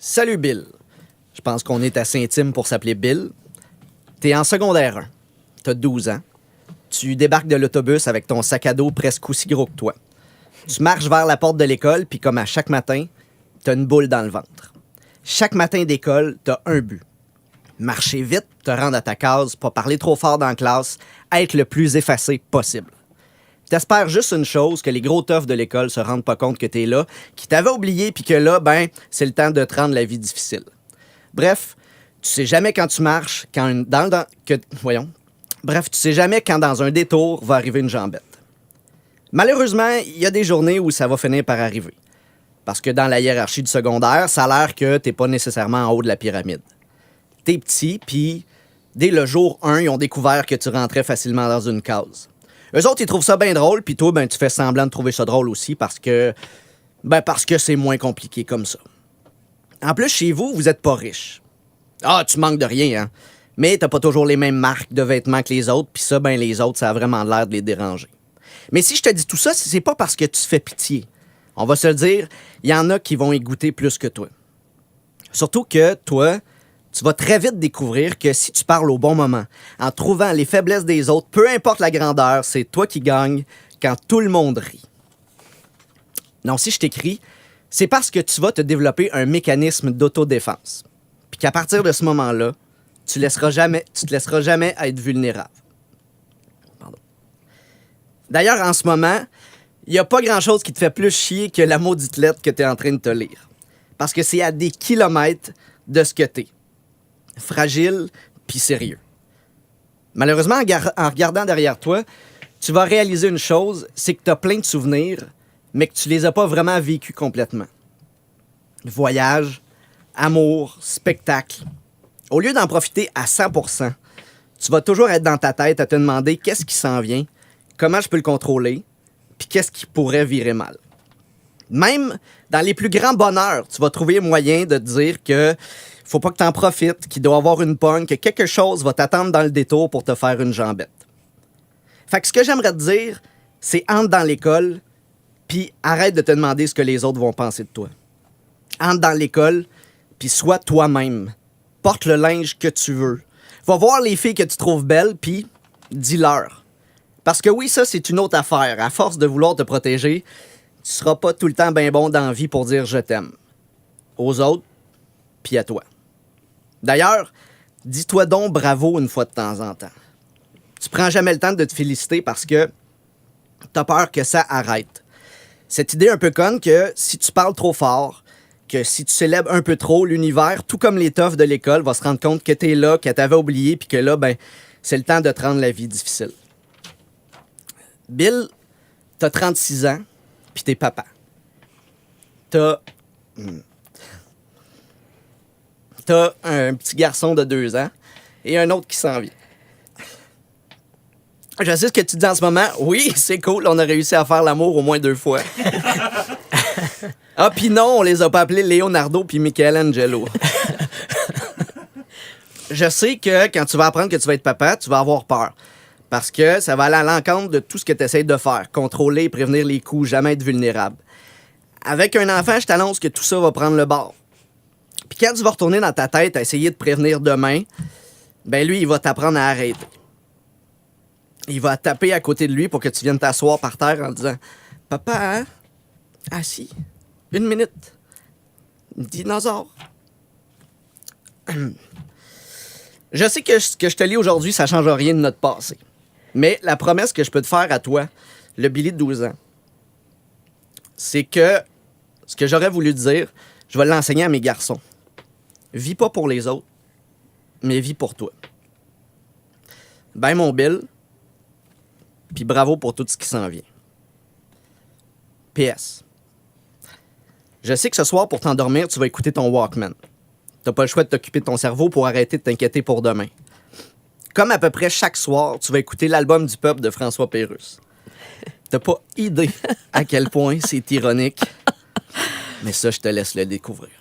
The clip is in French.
Salut Bill. Je pense qu'on est assez intime pour s'appeler Bill. T'es en secondaire 1. T'as 12 ans. Tu débarques de l'autobus avec ton sac à dos presque aussi gros que toi. Tu marches vers la porte de l'école, puis comme à chaque matin, t'as une boule dans le ventre. Chaque matin d'école, t'as un but. Marcher vite, te rendre à ta case, pas parler trop fort dans la classe, être le plus effacé possible. T'espères juste une chose, que les gros toughs de l'école se rendent pas compte que t'es là, qu'ils t'avaient oublié, puis que là, c'est le temps de te rendre la vie difficile. Bref, tu sais jamais quand tu marches, Bref, tu sais jamais quand dans un détour va arriver une jambette. Malheureusement, il y a des journées où ça va finir par arriver. Parce que dans la hiérarchie du secondaire, ça a l'air que t'es pas nécessairement en haut de la pyramide. T'es petit, puis dès le jour 1, ils ont découvert que tu rentrais facilement dans une case. Eux autres, ils trouvent ça bien drôle, puis toi, tu fais semblant de trouver ça drôle aussi parce que c'est moins compliqué comme ça. En plus, chez vous, vous êtes pas riche. Ah, tu manques de rien, hein? Mais t'as pas toujours les mêmes marques de vêtements que les autres, puis ça, les autres, ça a vraiment l'air de les déranger. Mais si je te dis tout ça, c'est pas parce que tu fais pitié. On va se le dire, il y en a qui vont y goûter plus que toi. Surtout que toi, tu vas très vite découvrir que si tu parles au bon moment, en trouvant les faiblesses des autres, peu importe la grandeur, c'est toi qui gagnes quand tout le monde rit. Non, si je t'écris, c'est parce que tu vas te développer un mécanisme d'autodéfense. Puis qu'à partir de ce moment-là, tu te laisseras jamais être vulnérable. Pardon. D'ailleurs, en ce moment, il n'y a pas grand-chose qui te fait plus chier que la maudite lettre que tu es en train de te lire. Parce que c'est à des kilomètres de ce que t'es. Fragile puis sérieux. Malheureusement, en regardant derrière toi, tu vas réaliser une chose, c'est que tu as plein de souvenirs, mais que tu les as pas vraiment vécus complètement. Voyage, amour, spectacle. Au lieu d'en profiter à 100%, tu vas toujours être dans ta tête à te demander qu'est-ce qui s'en vient, comment je peux le contrôler, puis qu'est-ce qui pourrait virer mal. Même dans les plus grands bonheurs, tu vas trouver moyen de te dire que faut pas que tu en profites, qu'il doit y avoir une pogne, que quelque chose va t'attendre dans le détour pour te faire une jambette. Fait que ce que j'aimerais te dire, c'est entre dans l'école, puis arrête de te demander ce que les autres vont penser de toi. Entre dans l'école, puis sois toi-même. Porte le linge que tu veux. Va voir les filles que tu trouves belles, puis dis-leur. Parce que oui, ça, c'est une autre affaire. À force de vouloir te protéger, tu seras pas tout le temps bien bon dans la vie pour dire « je t'aime ». Aux autres, puis à toi. D'ailleurs, dis-toi donc bravo une fois de temps en temps. Tu prends jamais le temps de te féliciter parce que t'as peur que ça arrête. Cette idée un peu conne que si tu parles trop fort, que si tu célèbres un peu trop, l'univers, tout comme les toughs de l'école, va se rendre compte que t'es là, que t'avais oublié, puis que là, c'est le temps de te rendre la vie difficile. Bill, t'as 36 ans, puis t'es papa. T'as un petit garçon de 2 ans et un autre qui s'en vient. Je sais ce que tu dis en ce moment. Oui, c'est cool, on a réussi à faire l'amour au moins 2 fois. Ah, puis non, on les a pas appelés Leonardo puis Michelangelo. Je sais que quand tu vas apprendre que tu vas être papa, tu vas avoir peur. Parce que ça va aller à l'encontre de tout ce que tu essaies de faire. Contrôler et prévenir les coups, jamais être vulnérable. Avec un enfant, je t'annonce que tout ça va prendre le bord. Puis quand tu vas retourner dans ta tête à essayer de prévenir demain, lui, il va t'apprendre à arrêter. Il va taper à côté de lui pour que tu viennes t'asseoir par terre en disant « Papa, hein? Assis. 1 minute. Dinosaure. » Je sais que ce que je te lis aujourd'hui, ça change rien de notre passé. Mais la promesse que je peux te faire à toi, le Billy de 12 ans, c'est que ce que j'aurais voulu te dire, je vais l'enseigner à mes garçons. Vis pas pour les autres, mais vis pour toi. Mon Bill, puis bravo pour tout ce qui s'en vient. PS. Je sais que ce soir, pour t'endormir, tu vas écouter ton Walkman. T'as pas le choix de t'occuper de ton cerveau pour arrêter de t'inquiéter pour demain. Comme à peu près chaque soir, tu vas écouter l'album du peuple de François Pérusse. T'as pas idée à quel point c'est ironique, mais ça, je te laisse le découvrir.